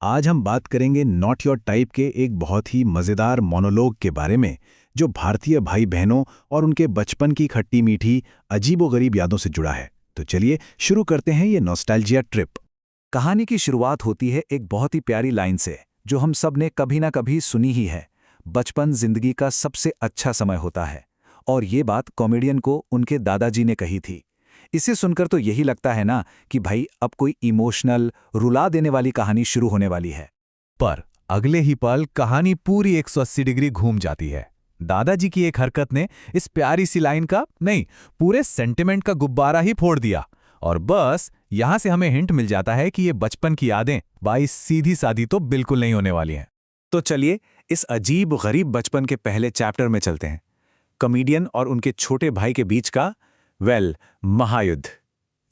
आज हम बात करेंगे नॉट योर टाइप के एक बहुत ही मज़ेदार मोनोलॉग के बारे में, जो भारतीय भाई बहनों और उनके बचपन की खट्टी मीठी अजीबोगरीब यादों से जुड़ा है। तो चलिए शुरू करते हैं ये नॉस्टैल्जिया ट्रिप। कहानी की शुरुआत होती है एक बहुत ही प्यारी लाइन से, जो हम सब ने कभी ना कभी सुनी ही है। बचपन जिंदगी का सबसे अच्छा समय होता है। और ये बात कॉमेडियन को उनके दादाजी ने कही थी। इसे सुनकर तो यही लगता है ना कि भाई अब कोई इमोशनल, रुला देने वाली कहानी शुरू होने वाली है। पर अगले ही पल कहानी पूरी 180 डिग्री घूम जाती है। दादाजी की एक हरकत ने इस प्यारी सी लाइन का नहीं, पूरे सेंटिमेंट का गुब्बारा ही फोड़ दिया। और बस यहां से हमें हिंट मिल जाता है कि ये बचपन की यादें भाई सीधी सादी तो बिल्कुल नहीं होने वाली हैं। तो चलिए इस अजीब गरीब बचपन के पहले चैप्टर में चलते हैं। कॉमेडियन और उनके छोटे भाई के बीच का महायुद्ध।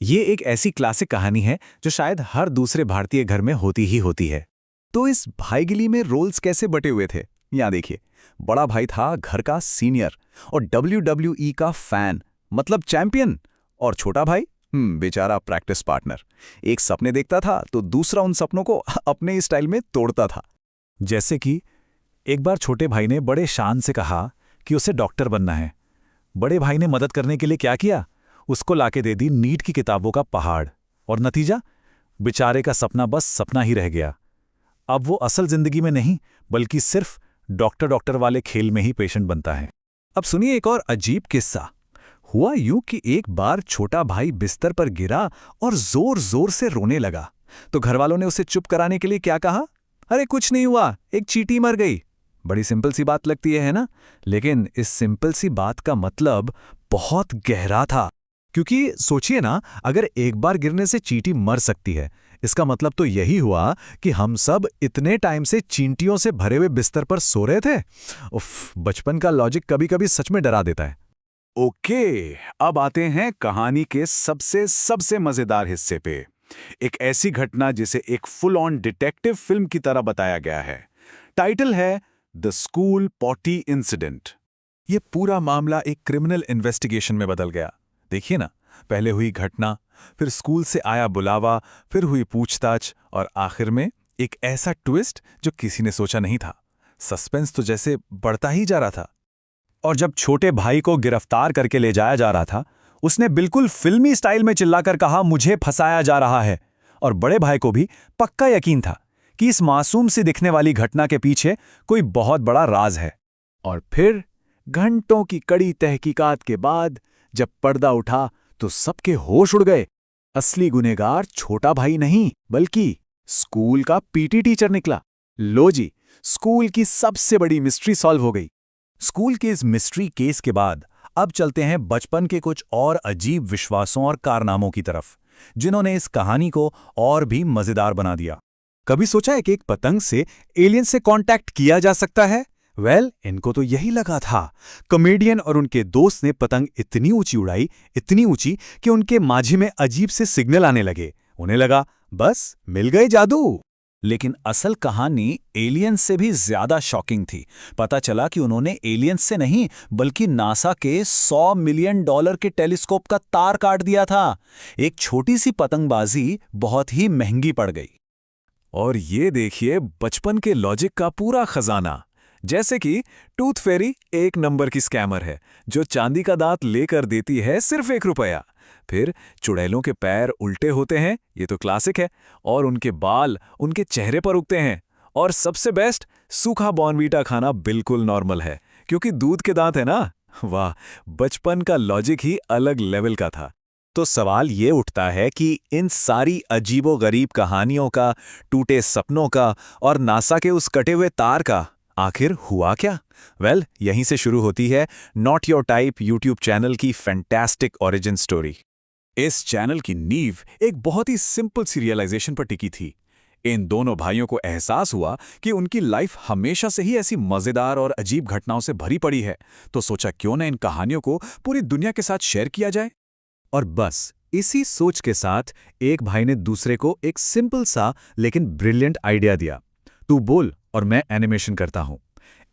ये एक ऐसी क्लासिक कहानी है जो शायद हर दूसरे भारतीय घर में होती ही होती है। तो इस भाईगिली में रोल्स कैसे बटे हुए थे, यहाँ देखिए। बड़ा भाई था घर का सीनियर और WWE का फैन, मतलब चैंपियन। और छोटा भाई बेचारा प्रैक्टिस पार्टनर। एक सपने देखता था तो दूसरा उन सपनों को अपने स्टाइल में तोड़ता था। जैसे कि एक बार छोटे भाई ने बड़े शान से कहा कि उसे डॉक्टर बनना है। बड़े भाई ने मदद करने के लिए क्या किया, उसको लाके दे दी नीट की किताबों का पहाड़। और नतीजा, बेचारे का सपना बस सपना ही रह गया। अब वो असल जिंदगी में नहीं, बल्कि सिर्फ डॉक्टर वाले खेल में ही पेशेंट बनता है। अब सुनिए एक और अजीब किस्सा। हुआ यूं कि एक बार छोटा भाई बिस्तर पर गिरा और जोर जोर से रोने लगा। तो घरवालों ने उसे चुप कराने के लिए क्या कहा, अरे कुछ नहीं हुआ, एक चींटी मर गई। बड़ी सिंपल सी बात लगती है ना? लेकिन इस सिंपल सी बात का मतलब बहुत गहरा था। क्योंकि सोचिए ना, अगर एक बार गिरने से चींटी मर सकती है, इसका मतलब तो यही हुआ कि हम सब इतने टाइम से चींटियों से भरे हुए बिस्तर पर सो रहे थे। उफ, बचपन का लॉजिक कभी-कभी सच में डरा देता है। ओके, अब आते हैं कहानी के सबसे मजेदार हिस्से पे। एक ऐसी घटना जिसे एक फुल ऑन डिटेक्टिव फिल्म की तरह बताया गया है। टाइटल है द स्कूल पॉटी इंसिडेंट। ये पूरा मामला एक क्रिमिनल इन्वेस्टिगेशन में बदल गया। देखिए ना, पहले हुई घटना, फिर स्कूल से आया बुलावा, फिर हुई पूछताछ, और आखिर में एक ऐसा ट्विस्ट जो किसी ने सोचा नहीं था। सस्पेंस तो जैसे बढ़ता ही जा रहा था। और जब छोटे भाई को गिरफ्तार करके ले जाया जा रहा था, उसने बिल्कुल फिल्मी स्टाइल में चिल्लाकर कहा, मुझे फंसाया जा रहा है। और बड़े भाई को भी पक्का यकीन था कि इस मासूम सी दिखने वाली घटना के पीछे कोई बहुत बड़ा राज है। और फिर घंटों की कड़ी तहकीकात के बाद जब पर्दा उठा तो सबके होश उड़ गए। असली गुनहगार छोटा भाई नहीं, बल्कि स्कूल का पीटी टीचर निकला। लो जी, स्कूल की सबसे बड़ी मिस्ट्री सॉल्व हो गई। स्कूल के इस मिस्ट्री केस के बाद अब चलते हैं बचपन के कुछ और अजीब विश्वासों और कारनामों की तरफ, जिन्होंने इस कहानी को और भी मजेदार बना दिया। कभी सोचा है कि एक पतंग से एलियन से कांटेक्ट किया जा सकता है? इनको तो यही लगा था। कॉमेडियन और उनके दोस्त ने पतंग इतनी ऊंची उड़ाई, इतनी ऊंची कि उनके माझी में अजीब से सिग्नल आने लगे। उन्हें लगा बस मिल गए जादू। लेकिन असल कहानी एलियंस से भी ज्यादा शॉकिंग थी। पता चला कि उन्होंने एलियंस से नहीं, बल्कि नासा के $100 मिलियन के टेलीस्कोप का तार काट दिया था। एक छोटी सी पतंगबाजी बहुत ही महंगी पड़ गई। और ये देखिए बचपन के लॉजिक का पूरा खजाना। जैसे कि टूथ फेरी एक नंबर की स्कैमर है, जो चांदी का दांत लेकर देती है सिर्फ ₹1। फिर चुड़ैलों के पैर उल्टे होते हैं, ये तो क्लासिक है, और उनके बाल उनके चेहरे पर उगते हैं। और सबसे बेस्ट, सूखा बॉर्नवीटा खाना बिल्कुल नॉर्मल है, क्योंकि दूध के दांत है ना। वाह, बचपन का लॉजिक ही अलग लेवल का था। तो सवाल ये उठता है कि इन सारी अजीबोगरीब कहानियों का, टूटे सपनों का और नासा के उस कटे हुए तार का आखिर हुआ क्या? यहीं से शुरू होती है not your type YouTube channel की फैंटास्टिक ओरिजिन स्टोरी। इस चैनल की नींव एक बहुत ही सिंपल सी रियलाइजेशन पर टिकी थी। इन दोनों भाइयों को एहसास हुआ कि उनकी लाइफ हमेशा से ही ऐसी मजेदार और अजीब घटनाओं से भरी पड़ी है, तो सोचा क्यों न इन कहानियों को पूरी दुनिया के साथ शेयर किया जाए। और बस इसी सोच के साथ एक भाई ने दूसरे को एक सिंपल सा लेकिन ब्रिलियंट आइडिया दिया। तू बोल और मैं एनिमेशन करता हूं।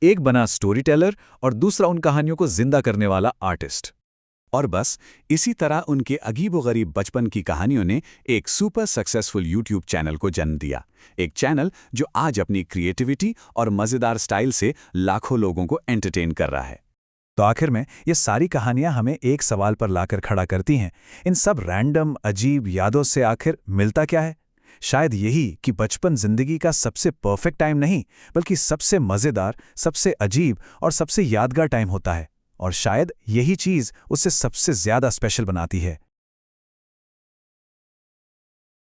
एक बना स्टोरी टेलर और दूसरा उन कहानियों को जिंदा करने वाला आर्टिस्ट। और बस इसी तरह उनके अजीबोगरीब बचपन की कहानियों ने एक सुपर सक्सेसफुल यूट्यूब चैनल को जन्म दिया। एक चैनल जो आज अपनी क्रिएटिविटी और मज़ेदार स्टाइल से लाखों लोगों को एंटरटेन कर रहा है। तो आखिर में ये सारी कहानियां हमें एक सवाल पर लाकर खड़ा करती हैं। इन सब रैंडम अजीब यादों से आखिर मिलता क्या है? शायद यही कि बचपन जिंदगी का सबसे परफेक्ट टाइम नहीं, बल्कि सबसे मज़ेदार, सबसे अजीब और सबसे यादगार टाइम होता है। और शायद यही चीज़ उसे सबसे ज़्यादा स्पेशल बनाती है।